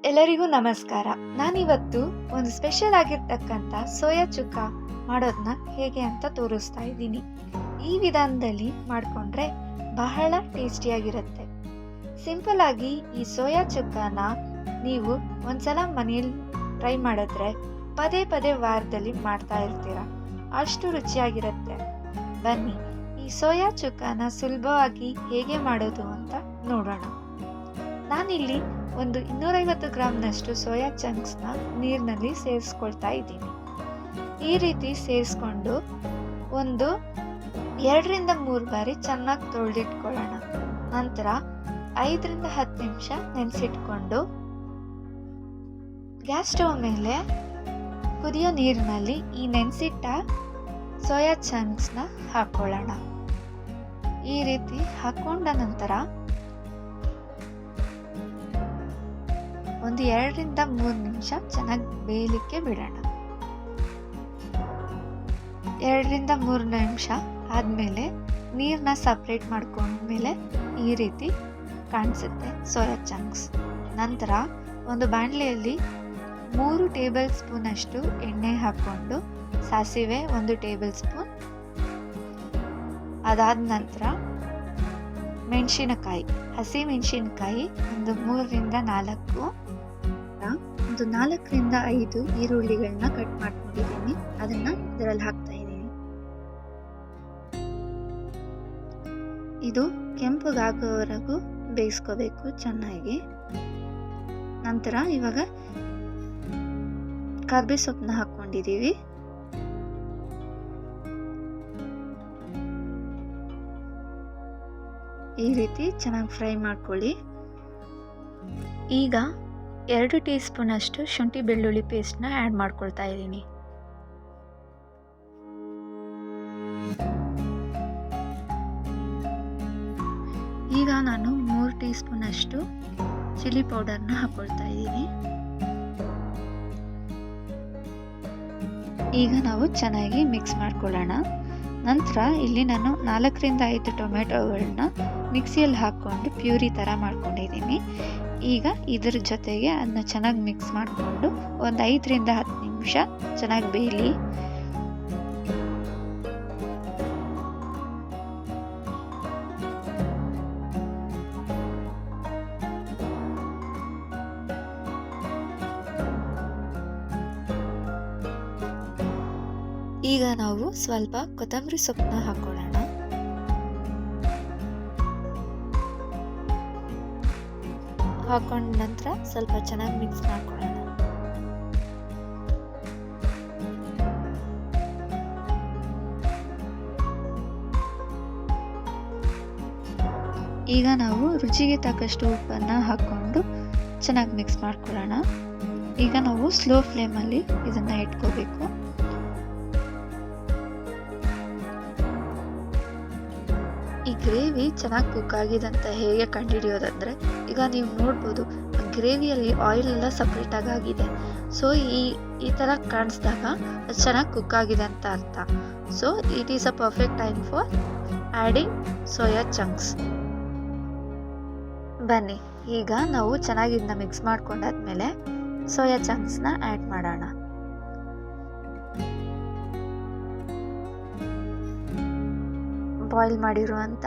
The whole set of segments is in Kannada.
ಎಲ್ಲರಿಗೂ ನಮಸ್ಕಾರ. ನಾನಿವತ್ತು ಒಂದು ಸ್ಪೆಷಲ್ ಆಗಿರ್ತಕ್ಕಂಥ ಸೋಯಾ ಚುಕ್ಕ ಮಾಡೋದನ್ನ ಹೇಗೆ ಅಂತ ತೋರಿಸ್ತಾ ಇದ್ದೀನಿ. ಈ ವಿಧಾನದಲ್ಲಿ ಮಾಡಿಕೊಂಡ್ರೆ ಬಹಳ ಟೇಸ್ಟಿಯಾಗಿರುತ್ತೆ. ಸಿಂಪಲ್ ಆಗಿ ಈ ಸೋಯಾ ಚುಕ್ಕನ ನೀವು ಒಂದ್ಸಲ ಮನೆಯಲ್ಲಿ ಟ್ರೈ ಮಾಡಿದ್ರೆ ಪದೇ ಪದೇ ವಾರದಲ್ಲಿ ಮಾಡ್ತಾ ಇರ್ತೀರ, ಅಷ್ಟು ರುಚಿಯಾಗಿರುತ್ತೆ. ಬನ್ನಿ ಈ ಸೋಯಾ ಚುಕ್ಕನ ಸುಲಭವಾಗಿ ಹೇಗೆ ಮಾಡೋದು ಅಂತ ನೋಡೋಣ. ನಾನಿಲ್ಲಿ ಒಂದು 250 ಗ್ರಾಮ್ನಷ್ಟು ಸೋಯಾ ಚಂಕ್ಸ್ನ ನೀರಿನಲ್ಲಿ ಸೇರಿಸ್ಕೊಳ್ತಾ ಇದ್ದೀನಿ. ಈ ರೀತಿ ಸೇರಿಸ್ಕೊಂಡು ಒಂದು 2ರಿಂದ 3 ಬಾರಿ ಚೆನ್ನಾಗಿ ತೊಳೆದಿಟ್ಕೊಳ್ಳೋಣ. ನಂತರ 5ರಿಂದ 10 ನಿಮಿಷ ನೆನೆಸಿಟ್ಕೊಂಡು ಗ್ಯಾಸ್ ಸ್ಟವ್ ಮೇಲೆ ಕುದಿಯೋ ನೀರಿನಲ್ಲಿ ಈ ನೆನೆಸಿಟ್ಟ ಸೋಯಾ ಚಂಕ್ಸ್ನ ಹಾಕ್ಕೊಳ್ಳೋಣ. ಈ ರೀತಿ ಹಾಕೊಂಡ ನಂತರ ಒಂದು 2ರಿಂದ 3 ನಿಮಿಷ ಚೆನ್ನಾಗಿ ಬೇಯಲಿಕ್ಕೆ ಬಿಡೋಣ. 2ರಿಂದ 3 ನಿಮಿಷ ಆದಮೇಲೆ ನೀರನ್ನ ಸಪ್ರೇಟ್ ಮಾಡ್ಕೊಂಡ್ಮೇಲೆ ಈ ರೀತಿ ಕಾಣಿಸುತ್ತೆ ಸೋಯಾ ಚಂಕ್ಸ್. ನಂತರ ಒಂದು ಬಾಣಲೆಯಲ್ಲಿ 3 ಟೇಬಲ್ ಸ್ಪೂನ್ ಅಷ್ಟು ಎಣ್ಣೆ ಹಾಕ್ಕೊಂಡು ಸಾಸಿವೆ 1 ಟೇಬಲ್ ಸ್ಪೂನ್, ಅದಾದ ನಂತರ ಮೆಣಸಿನಕಾಯಿ, ಹಸಿ ಮೆಣಸಿನಕಾಯಿ ಒಂದು 3ರಿಂದ 4, ಒಂದು 4ರಿಂದ 5 ಈರುಳ್ಳಿಗಳನ್ನ ಕಟ್ ಮಾಡ್ಕೊಂಡಿದ್ದೀನಿ, ಅದನ್ನ ಇದರಲ್ಲಿ ಹಾಕ್ತಾ ಇದ್ದೀನಿ. ಇದು ಕೆಂಪಗಾಗೋವರೆಗೂ ಬೇಯಿಸ್ಕೋಬೇಕು ಚೆನ್ನಾಗಿ. ನಂತರ ಇವಾಗ ಕರ್ಬೇವು ಸೊಪ್ಪನ್ನ ಹಾಕೊಂಡಿದ್ದೀವಿ. ಈ ರೀತಿ ಚೆನ್ನಾಗಿ ಫ್ರೈ ಮಾಡ್ಕೊಳ್ಳಿ. ಈಗ 2 ಟೀ ಸ್ಪೂನ್ ಅಷ್ಟು ಶುಂಠಿ ಬೆಳ್ಳುಳ್ಳಿ ಪೇಸ್ಟ್ನ ಆ್ಯಡ್ ಮಾಡ್ಕೊಳ್ತಾ ಇದ್ದೀನಿ. ಈಗ ನಾನು 3 ಟೀ ಸ್ಪೂನ್ ಅಷ್ಟು ಚಿಲ್ಲಿ ಪೌಡರ್ನ ಹಾಕೊಳ್ತಾ ಇದ್ದೀನಿ. ಈಗ ನಾವು ಚೆನ್ನಾಗಿ ಮಿಕ್ಸ್ ಮಾಡ್ಕೊಳ್ಳೋಣ. ನಂತರ ಇಲ್ಲಿ ನಾನು 4ರಿಂದ 5 ಟೊಮೆಟೊಗಳನ್ನ ಮಿಕ್ಸಿಯಲ್ಲಿ ಹಾಕ್ಕೊಂಡು ಪ್ಯೂರಿ ಥರ ಮಾಡ್ಕೊಂಡಿದ್ದೀನಿ. ಈಗ ಇದರ ಜೊತೆಗೆ ಅದನ್ನ ಚೆನ್ನಾಗಿ ಮಿಕ್ಸ್ ಮಾಡಿಕೊಂಡು ಒಂದು 5ರಿಂದ 10 ನಿಮಿಷ ಚೆನ್ನಾಗಿ ಬೇಯಲಿ. ಈಗ ನಾವು ಸ್ವಲ್ಪ ಕೊತ್ತಂಬರಿ ಸೊಪ್ಪನ್ನ ಹಾಕೊಳ್ಳೋಣ. ಹಾಕೊಂಡ ನಂತರ ಸ್ವಲ್ಪ ಚೆನ್ನಾಗಿ ಮಿಕ್ಸ್ ಮಾಡ್ಕೊಳ್ಳೋಣ. ಈಗ ನಾವು ರುಚಿಗೆ ತಕ್ಕಷ್ಟು ಉಪ್ಪನ್ನು ಹಾಕ್ಕೊಂಡು ಚೆನ್ನಾಗಿ ಮಿಕ್ಸ್ ಮಾಡ್ಕೊಳ್ಳೋಣ. ಈಗ ನಾವು ಸ್ಲೋ ಫ್ಲೇಮಲ್ಲಿ ಇದನ್ನು ಇಟ್ಕೋಬೇಕು. ಈ ಗ್ರೇವಿ ಚೆನ್ನಾಗಿ ಕುಕ್ ಆಗಿದೆ ಅಂತ ಹೇಗೆ ಕಂಡುಹಿಡಿಯೋದಂದರೆ, ಈಗ ನೀವು ನೋಡ್ಬೋದು ಗ್ರೇವಿಯಲ್ಲಿ ಆಯಿಲ್ ಎಲ್ಲ ಸಪ್ರೇಟಾಗಿ ಆಗಿದೆ. ಸೊ ಈ ಥರ ಕಾಣಿಸಿದಾಗ ಅದು ಚೆನ್ನಾಗಿ ಕುಕ್ ಆಗಿದೆ ಅಂತ ಅರ್ಥ. So it is a perfect time for adding soya chunks. ಬನ್ನಿ ಈಗ ನಾವು ಚೆನ್ನಾಗಿ ಇದನ್ನ ಮಿಕ್ಸ್ ಮಾಡ್ಕೊಂಡಾದ್ಮೇಲೆ ಸೋಯಾ ಚಂಕ್ಸ್ನ ಆ್ಯಡ್ ಮಾಡೋಣ. ಬಾಯ್ಲ್ ಮಾಡಿರುವಂಥ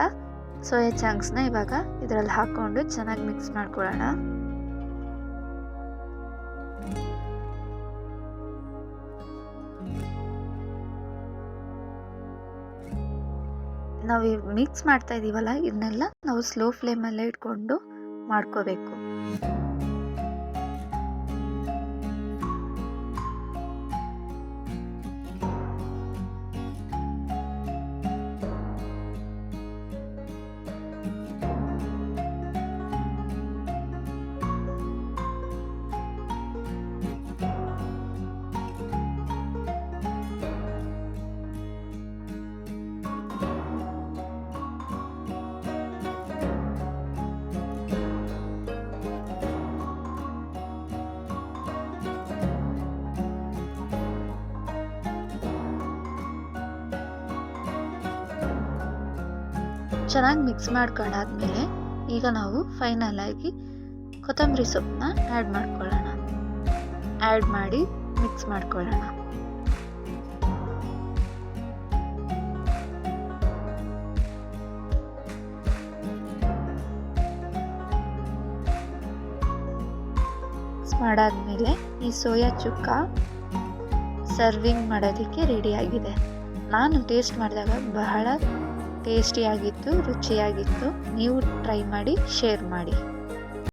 ಸೋಯಾ ಚಂಕ್ಸ್ನ ಇವಾಗ ಇದರಲ್ಲಿ ಹಾಕ್ಕೊಂಡು ಚೆನ್ನಾಗಿ ಮಿಕ್ಸ್ ಮಾಡ್ಕೊಳ್ಳೋಣ. ನಾವು ಮಿಕ್ಸ್ ಮಾಡ್ತಾ ಇದ್ದೀವಲ್ಲ, ಇದನ್ನೆಲ್ಲ ನಾವು ಸ್ಲೋ ಫ್ಲೇಮಲ್ಲೇ ಇಟ್ಕೊಂಡು ಮಾಡ್ಕೋಬೇಕು. ಚೆನ್ನಾಗಿ ಮಿಕ್ಸ್ ಮಾಡ್ಕೊಂಡಾದ್ಮೇಲೆ ಈಗ ನಾವು ಫೈನಲ್ ಆಗಿ ಕೊತ್ತಂಬರಿ ಸೊಪ್ಪನ್ನ ಆ್ಯಡ್ ಮಾಡ್ಕೊಳ್ಳೋಣ. ಆ್ಯಡ್ ಮಾಡಿ ಮಿಕ್ಸ್ ಮಾಡ್ಕೊಳ್ಳೋಣ. ಮಿಕ್ಸ್ ಮಾಡಾದ್ಮೇಲೆ ಈ ಸೋಯಾ ಚುಕ್ಕ ಸರ್ವಿಂಗ್ ಮಾಡೋದಕ್ಕೆ ರೆಡಿಯಾಗಿದೆ. ನಾನು ಟೇಸ್ಟ್ ಮಾಡಿದಾಗ ಬಹಳ ಟೇಸ್ಟಿಯಾಗಿತ್ತು, ರುಚಿಯಾಗಿತ್ತು. ನೀವು ಟ್ರೈ ಮಾಡಿ, ಶೇರ್ ಮಾಡಿ.